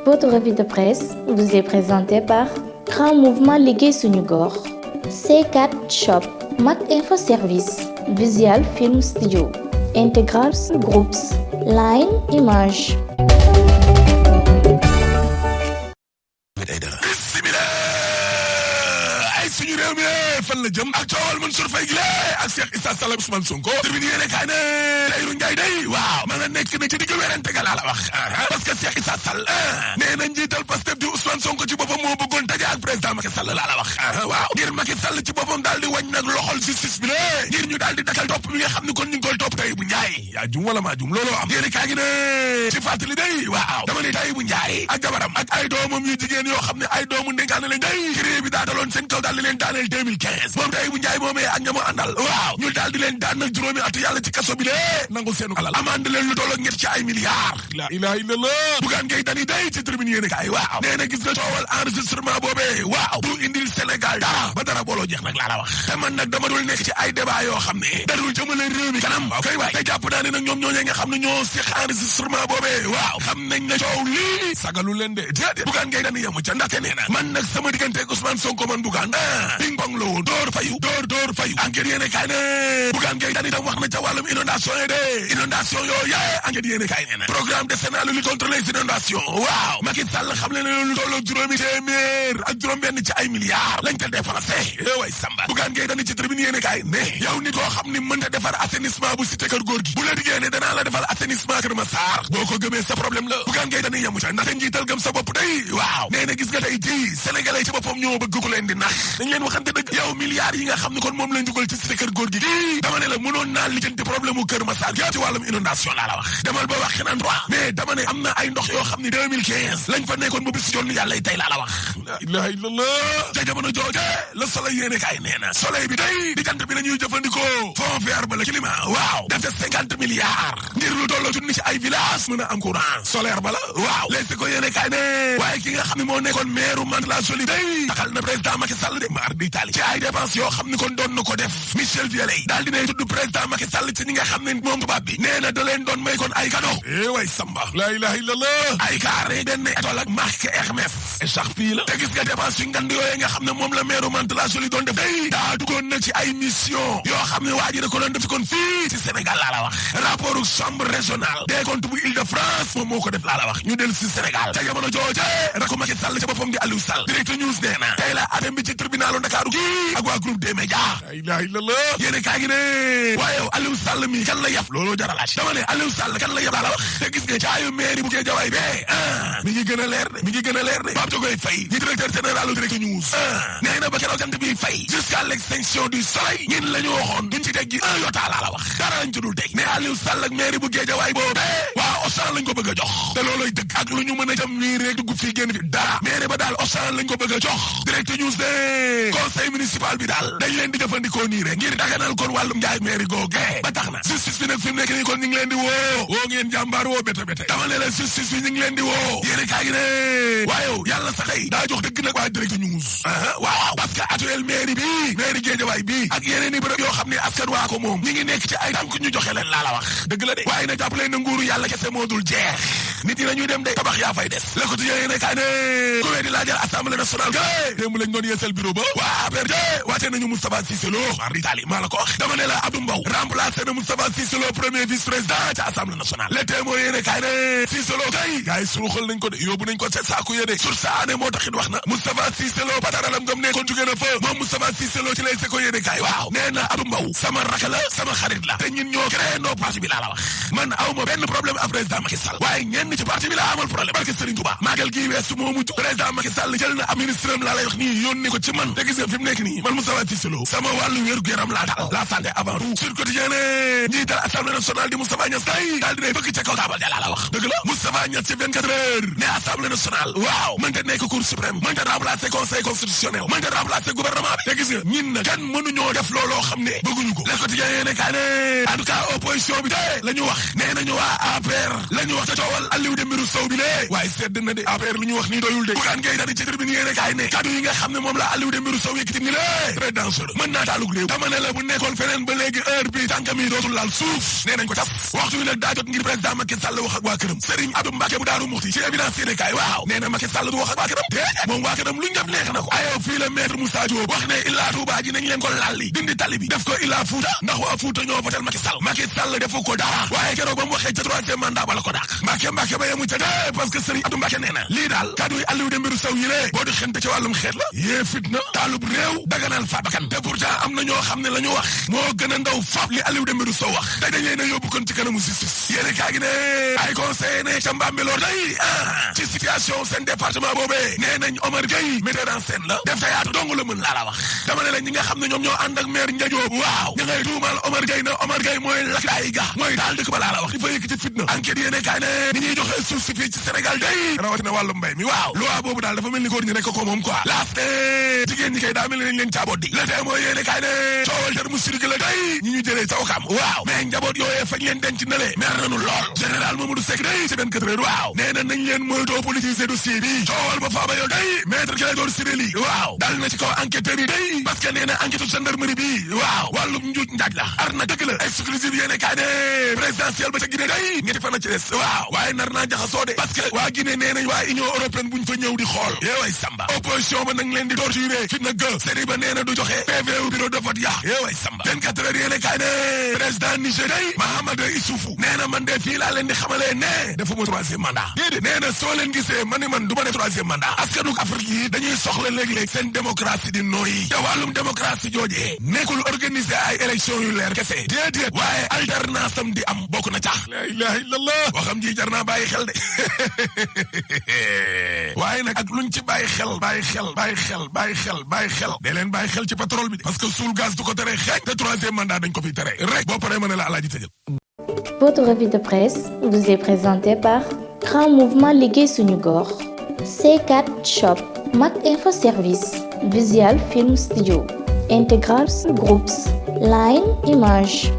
Votre revue de presse vous est présentée par Grand Mouvement Liggéey Suñu Gox, C4 Shop, Mak Info Service, Visual Film Studio, Integral Groups, Line Image. suñu réew mi fan la jëm ak coowal Mansour Faye gi ak Cheikh Issa Sall Ousmane Sonko termine yéene kaay ne Tahirou Ndiaye day waaw ma nga nekk ne ci digg werante ga laa la wax parce que Cheikh Issa Sall nee na njiital Pastef di Ousmane Sonko ci boppam moo bëggoon daje ak président Macky Sall laa la wax waaw ngir Macky Sall ci boppam daal di wañ nag loxol justice bi le ngir ñu daal di dakal topp mi nga xam ni kon ñu ngi koy topp Tahirou Ndiaye yaa jum wala maa jum looloo am yéene kaay gi ne ci fàttali day waaw dama ne Tahirou Ndiaye ak jabaram ak ay doomam yu jigéen yoo xam ne ay doomu ndénkaane lañ day crée bi daa daloon seen kaw daal di leen daaneel 2015 moom Tahirou Ndiaye moomee ak ña mu àndal waaw ñu daal di leen daan nag juróomi atu yàlla ci kaso bi lee nangu seenu alal amande leen lu toll ak ñett ci ay milliards la ilaha illallah bugaan ngay dani day ci tribune yéene kaay waaw nee na gis nga coowal enregistrement boobee waaw du indil Sénégal dara ba dara booloo jeex nag laa la wax te man nag dama dul nekk ci ay débat yoo xam ne darul jëmale réew mi kanam waaw kay waay te jàpp naa ne nag ñoom ñooñee nga xam ne ñoo seq enregistrement boobee waaw xam nañ ne coow lii sagalu leen de déedéet bugaan ngay dani yemu ca ndaxte nee na man nag sama digganteeg Ousmane Sonko man bugaan ping pong la woon door fayu enquête yéene kaay ne bugaan ngay dani tam wax na ca wàllum inondation yi de inondation yooyu enquête yéene kaay nee na programme décennal de lutte contre les inondations waaw Macky Sall xam le ne lu tolloog juróomi téeméer ak juróom-benn ci ay milliards lañ ca dépensé way samba bugaan ngay dani ci tribune yéene kaay ne yow nit koo xam ni mënta defar assainissement bu cité kër góor gi bu la diggée ne danaa la defal assainissement Kër Massar boo ko gëmee sa problème la bugaan ngay dani yemu ca ndaxte njiital gëm sa bopp day waaw nee na gis nga tey ji sénégalais ci boppam ñoo bëgg ku leen di nax dañ leen waxante dëgg yow milliards yi nga xam ne kon moom lañ dugal ci cité kër góor gi dama ne la mënoon naa lijjanti problème mu Kër Massar ci wàllum inondation laa la wax demal ba wax xinaan droit mais dama ne am na ay ndox yoo xam ne 2015 lañ fa nekkoon ba bis yoon yàlla tey laa la wax la ilaha illallah ca jamono jooje la soleil yéene kaay nee na soleil bi day di jant bi la ñuy jëfandikoo fond vert ba la climat waaw def 50 milliards ngir lu tolloo junni ci ay village mën a am courant solaire ba la waaw léegi ko yéene kaay ne waaye ki nga xam ne moo nekkoon maire Mantes-la Jolie day taxal na président Macky Sall de mar di tali ci ay dépenses yoo xam ne kon doon na ko def Michel Vialey daal dinay tudd président Macky Sall ci ñi nga xam ne moom tubaab bi nee na da leen doon may kon ay cadeau way samba la ilaha illallah ay carré benn étoile ak marque Hermès écharpe la te gis nga dépense yu ngand yooyu nga xam ne moom la maire Mantes-la Jolie doon def day daa duggoon na ci ay mission yoo xam ne waa ji da ko doon def kon fii ci Sénégal laa la wax rapport chambre régionale des comptes bu Île-de-France moom moo ko def laa la wax ñu dellu si Sénégal ca jamono jooje rako Macky Sall ca boppam di Aliou Sall Direct News nee na tey la atem bi ci tribunalu Ndakaaru gi ak waa groupe des médias la ilaha illallah yéene kaa gi ne waaye Aliou Sall mi kan la yaf looloo jaralaat dama ne Aliou Sall kan la yaf laa la wax te gis nga caayu mairie bu Guédiawaye bee mi ngi gën a leer de Pape Diogoye Faye di directeur général Direct News nee na ba keroog jant bi fay jusqu'à l'extinction du soleil ñin la ñu waxoon duñ ci teggi un yota laa la wax dara lañ ci dul teg mais Aliou Sall ak mairie bu Guédiawaye boobu waa Auchan lañ ko bëgg a jox te looloy dëgg ak lu ñu mën a jëm nii rek dugg fii génn fi dara mairie ba daal Auchan lañ ko bëgg a jox Direct News de conseil municipal bi daal dañ leen di jëfandikoo nii rek ngir daganal kon wàllum njaay mairie googe ba tax na justice bi nag fi mu nekk nii kon ñu ngi leen di woo ngeen jàmbaar woo bété dama ne la justice bi ñu ngi leen di woo yéene kaa gi ne waaye yàlla sax tey daa jox dëgg nag waa Direct News waaw parce que actuel mairie bi mairie Guédiawaye bi ak yeneen i bërëb yoo xam ne askan waa ko moom ñi ngi nekk ci ay tànk ñu joxe leen laa la wax dëgg la de waaye nag jàpp leen na nguuru yàlla kese moo dul jeex nit ñi nañuy dem de tabax yaa fay des le quotidien yéene kaa ne ku wee di laajal assemblée nationale kay démb lañ doon yeesal bureau ba waa APR waate nañu Moustapha Cissé Lo mar di taali maa la ko wax dama ne la Abdou Mbow remplacé na Moustapha Cissé Lo premier vice président ca assemblée nationale le témoin yéene kaay ne Cissé Lo kay gars yi suruxal nañ ko de yóbbu nañ ko ca saaku yé de sur saane moo taxit wax na Moustapha Cissé Lo pataralam ngam ne kon jóge na fa moom Moustapha Cissé Lo ci lay seko yéene kaay waaw nee na Abdou Mbow sama raka la sama xarit la te ñun ñoo créé noo parti bi laa la wax man aw ma benn problème ak président Macky Sall waaye ñenn ci parti bi laa amal problème barke Serigne Touba maagal gii weesu moo mujj président Macky Sall jël na ab ministre am laa lay wax nii yónni ko ci man te gis nga fi mu nekk nii man Moustapha Cissé Lo sama wàllu wér-gu-yaram laa dal la santé avant tout sur quotidien ne njiital assemblée nationale di Moustapha Niasse tay daal dinay bëgg ca kaw taabal ja laa la wax dëgg la Moustapha Niasse ci 24 heures ne assemblée nationale waaw mënta nekk cour suprême mënta remplacer conseil constitutionnel mënta remplacer gouvernement bi te gis nga ñin na kenn kenn mënuñoo def looloo xam ne bëgguñu ko. Le Quotidien yéene kaa ne en tout cas opposition bi de la ñu wax nee nañu waa APR la ñu wax ca coowal Aliou Dembourou Sow bi lee waaye sedd na de APR lu ñu wax nii doyul de Bougane Gueye Dany ci tribune yéene kaay ne kaddu yi nga xam ne moom la Aliou Dembourou Sow yëkkati ni lée très dangereux mën naa taalug réew dama ne la bu nekkoon feneen ba léegi heure bi tànkam yi dootul laal suuf nee nañ ko tas waxtu wi nag daa jot ngir président Macky Sall wax ak waa këram Serigne Abdou Mbacké bu Daaru Muxti ci évidence yéene kaay waaw nee na Macky Sall du wax ak waa këram déedéet moom waa këram lu ñu def neex na ko ayow fii la maître Moussa Diop wax ne Ila Touba ji nañ leen ko lalli dindi tali bi def ko Ila Fouta ndax waa Fouta ñoo votel Macky Sall defu ko dara waaye keroog ba mu waxee ca troisième mandat ba la ko dàq Mbacké ba yemu ca de parce que Serigne Abdou Mbacké nee na lii daal kaddu yi Aliou Dembourou Sow yi lée boo di xente ci wàllum xeet la yee fitna taalub réew daganal faat bakkan te pourtant am na ñoo xam ne la ñu wax moo gën a ndaw fab li Aliou Dembourou Sow wax te dañ leen a yóbbu kon ci kanamu justice yéene kaa gi ne ay conseiller ne ca Mbambilor day ci situation seen département boobee nee nañ Omar Gueye metteur en scène la def tayaatu dong la mën laa la wax dama ne la ñi nga xam ne ñoom ñoo ànd ak maire Ndiadiop waaw ña ngay tuumal Omar Gueye na Omar Gueye mooy lakkaay ga mooy daal dëkk ba laa la wax di fa yëkkati fitna enquête yéene kaay ne ni ñuy joxe suuf si fii ci Sénégal day rawatina wàllu mbay mi waaw loi boobu daal dafa mel ni góor ñi rek ko moom quoi laas jigéen ñi kay daa mel ni leen caaboot di le tey mooy yéene kaay ne coowal ter mu sirgi la day ñi ñu jëlee caw kam waaw mais njaboot yooyee fañ leen denc na le mer nañu lool général Mamadou Seck day ci 24 heures waaw nee na nañ leen moytoo politiser dossier bi coowal ba faaba yow day maître Clédor Ciré Ly waaw dal na ci kaw enquêteurs yi day parce que nee na enquête gendarmerie bi waaw wàllum njuuj njaaj la ar na dëgg la exclusive yéene kaay ne présidentielle ba ca Guinée day ñetti fan a ci des waaw waaye nar naa jaxasoo de parce que waa Guinée nee nañ waa Union européenne buñ fa ñëw di xool yeeway samba opposition ba nañ leen di torturer fi na gë série ba nee na du joxe PV bureau de vote ya yeeway samba 24 heures yéene kaay ne président Niger day Mahamadou Issoufou nee na man de fii laa leen di xamalee ne dafa ma troisième mandat déedéet nee na soo leen gisee man ni man du ma ne troisième mandat askanu Afrique yi dañuy soxla léegi-léeg seen démocratie di nooyi te wàllum démocratie joojee nekkul organiser ay élection yu leer kese déedéet waaye alternance am di am bokk na cax la ilaha illallah waxam ji jar naa bàyyi xel de waaye nag ak luñ ci bàyyi xel de leen bàyyi xel ci pétrole bi parce que suul gaz du ko tere xeeñ te troisième mandat dañ ko fiy tere rek boo paree ma ne la alaaji tëjal. Votre revue de presse vous est présentée par Grand Mouvement Liggéey Suñu Gox C4 Shop Mac Info Service Visual Film Studio Integral Groups Line Image